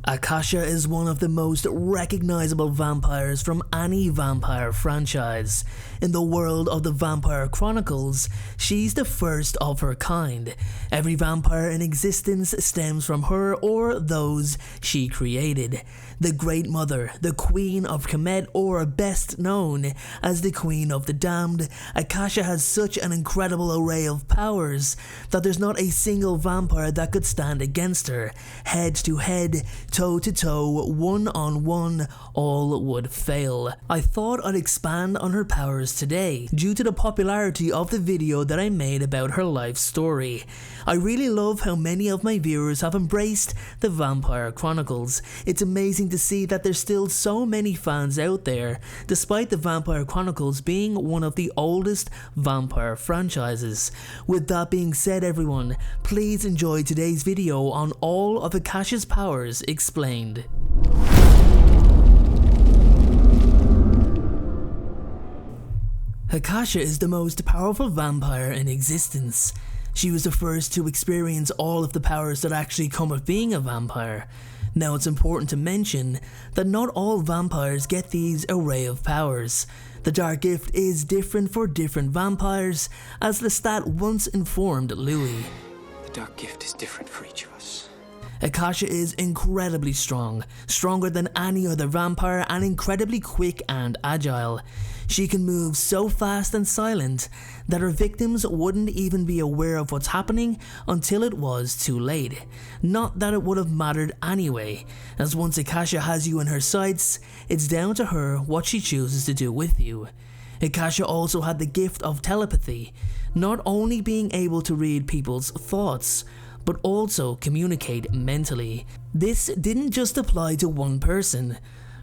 Akasha is one of the most recognizable vampires from any vampire franchise. In the world of the Vampire Chronicles, she's the first of her kind. Every vampire in existence stems from her or those she created. The Great Mother, the Queen of Kemet, or best known as the Queen of the Damned, Akasha has such an incredible array of powers that there's not a single vampire that could stand against her. Head to head, toe to toe, one on one, all would fail. I thought I'd expand on her powers today due to the popularity of the video that I made about her life story. I really love how many of my viewers have embraced the Vampire Chronicles. It's amazing to see that there's still so many fans out there, despite the Vampire Chronicles being one of the oldest vampire franchises. With that being said, everyone, please enjoy today's video on all of Akasha's powers explained. Akasha is the most powerful vampire in existence. She was the first to experience all of the powers that actually come with being a vampire. Now it's important to mention that not all vampires get these array of powers. The Dark Gift is different for different vampires, as Lestat once informed Louis. The Dark Gift is different for each of us. Akasha is incredibly strong, stronger than any other vampire and incredibly quick and agile. She can move so fast and silent that her victims wouldn't even be aware of what's happening until it was too late. Not that it would have mattered anyway, as once Akasha has you in her sights, it's down to her what she chooses to do with you. Akasha also had the gift of telepathy, not only being able to read people's thoughts, but also communicate mentally. This didn't just apply to one person.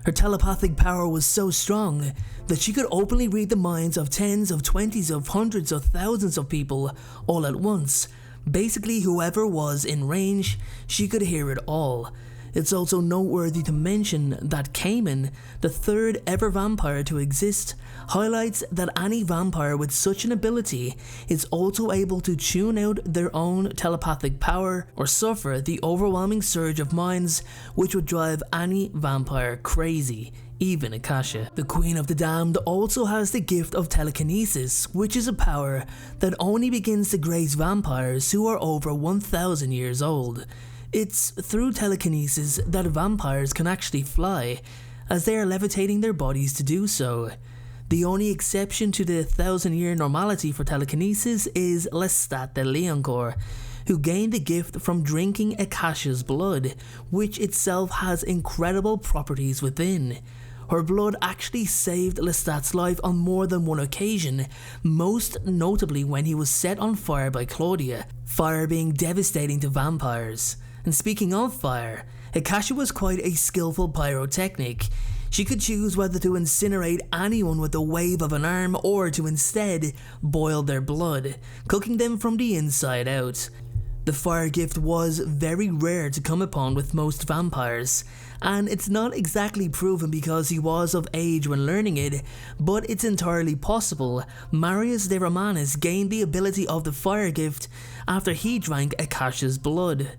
Her telepathic power was so strong that she could openly read the minds of tens of twenties of hundreds of thousands of people all at once. Basically, whoever was in range, she could hear it all. It's also noteworthy to mention that Kemet, the third ever vampire to exist, highlights that any vampire with such an ability is also able to tune out their own telepathic power or suffer the overwhelming surge of minds which would drive any vampire crazy, even Akasha. The Queen of the Damned also has the gift of telekinesis, which is a power that only begins to grace vampires who are over 1,000 years old. It's through telekinesis that vampires can actually fly, as they are levitating their bodies to do so. The only exception to the 1,000-year normality for telekinesis is Lestat de Leoncourt, who gained the gift from drinking Akasha's blood, which itself has incredible properties within. Her blood actually saved Lestat's life on more than one occasion, most notably when he was set on fire by Claudia, fire being devastating to vampires. And speaking of fire, Akasha was quite a skillful pyrotechnic. She could choose whether to incinerate anyone with a wave of an arm or to instead boil their blood, cooking them from the inside out. The fire gift was very rare to come upon with most vampires, and it's not exactly proven because he was of age when learning it, but it's entirely possible Marius de Romanus gained the ability of the fire gift after he drank Akasha's blood.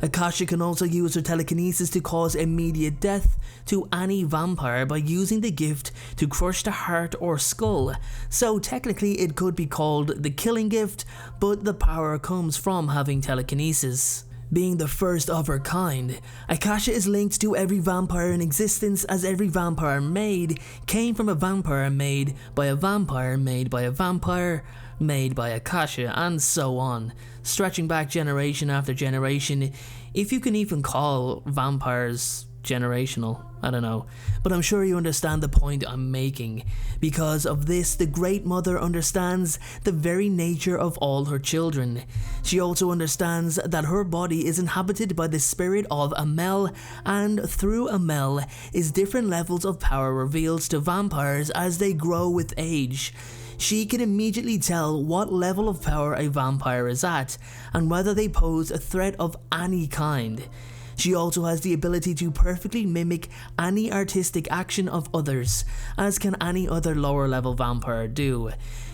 Akasha can also use her telekinesis to cause immediate death to any vampire by using the gift to crush the heart or skull, so technically it could be called the killing gift, but the power comes from having telekinesis. Being the first of her kind, Akasha is linked to every vampire in existence, as every vampire made came from a vampire made by a vampire made by a vampire made by Akasha, and so on, stretching back generation after generation, if you can even call vampires generational. I don't know, but I'm sure you understand the point I'm making. Because of this, the Great Mother understands the very nature of all her children. She also understands that her body is inhabited by the spirit of Amel, and through Amel is different levels of power revealed to vampires as they grow with age. She can immediately tell what level of power a vampire is at, and whether they pose a threat of any kind. She also has the ability to perfectly mimic any artistic action of others, as can any other lower level vampire do.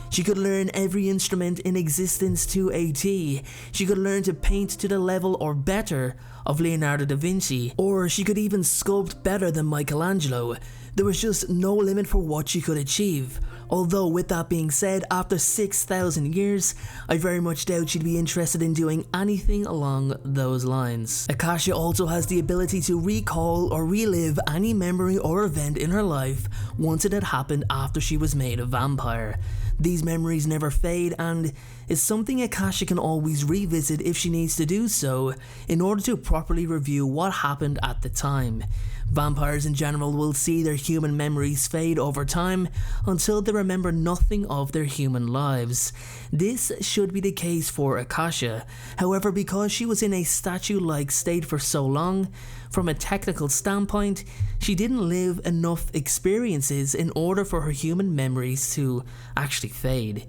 She could learn every instrument in existence to a T. She could learn to paint to the level or better of Leonardo da Vinci, or she could even sculpt better than Michelangelo. There was just no limit for what she could achieve. Although with that being said, after 6,000 years, I very much doubt she'd be interested in doing anything along those lines. Akasha also has the ability to recall or relive any memory or event in her life once it had happened after she was made a vampire. These memories never fade and is something Akasha can always revisit if she needs to do so in order to properly review what happened at the time. Vampires in general will see their human memories fade over time until they remember nothing of their human lives. This should be the case for Akasha. However, because she was in a statue-like state for so long, from a technical standpoint, she didn't live enough experiences in order for her human memories to actually fade.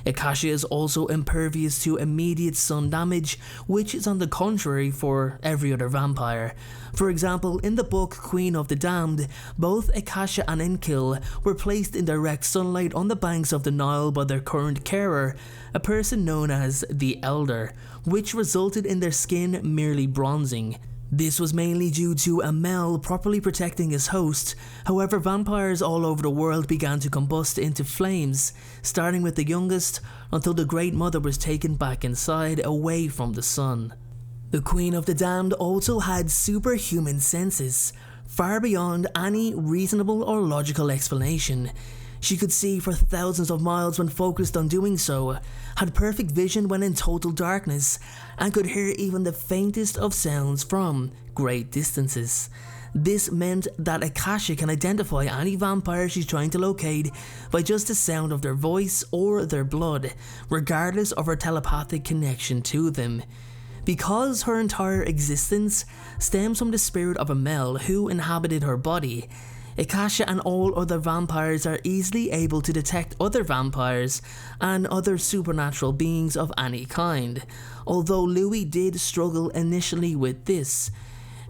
Akasha is also impervious to immediate sun damage, which is on the contrary for every other vampire. For example, in the book Queen of the Damned, both Akasha and Enkil were placed in direct sunlight on the banks of the Nile by their current carer, a person known as the Elder, which resulted in their skin merely bronzing. This was mainly due to Amel properly protecting his host. However, vampires all over the world began to combust into flames, starting with the youngest until the Great Mother was taken back inside, away from the sun. The Queen of the Damned also had superhuman senses, far beyond any reasonable or logical explanation. She could see for thousands of miles when focused on doing so, had perfect vision when in total darkness, and could hear even the faintest of sounds from great distances. This meant that Akasha can identify any vampire she's trying to locate by just the sound of their voice or their blood, regardless of her telepathic connection to them. Because her entire existence stems from the spirit of Amel who inhabited her body, Akasha and all other vampires are easily able to detect other vampires and other supernatural beings of any kind, although Louis did struggle initially with this.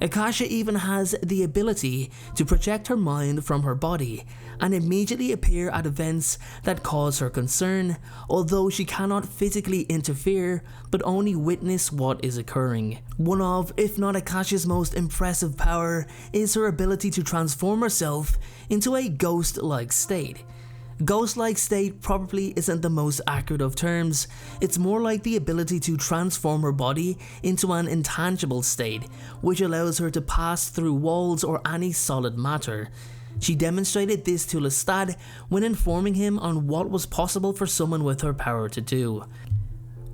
Akasha even has the ability to project her mind from her body and immediately appear at events that cause her concern, although she cannot physically interfere but only witness what is occurring. One of, if not Akasha's most impressive power is her ability to transform herself into a ghost-like state. Ghost-like state probably isn't the most accurate of terms. It's more like the ability to transform her body into an intangible state, which allows her to pass through walls or any solid matter. She demonstrated this to Lestat when informing him on what was possible for someone with her power to do.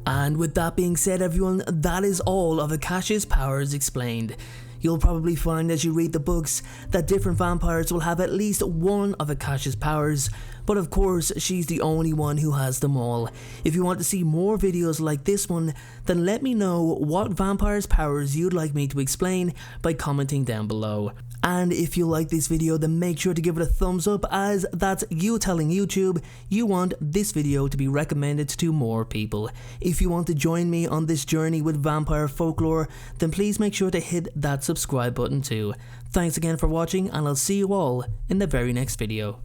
And with that being said, everyone, that is all of Akasha's powers explained. You'll probably find as you read the books that different vampires will have at least one of Akasha's powers, but of course she's the only one who has them all. If you want to see more videos like this one, then let me know what vampire's powers you'd like me to explain by commenting down below. And if you like this video, then make sure to give it a thumbs up, as that's you telling YouTube you want this video to be recommended to more people. If you want to join me on this journey with vampire folklore, then please make sure to hit that subscribe button too. Thanks again for watching, and I'll see you all in the very next video.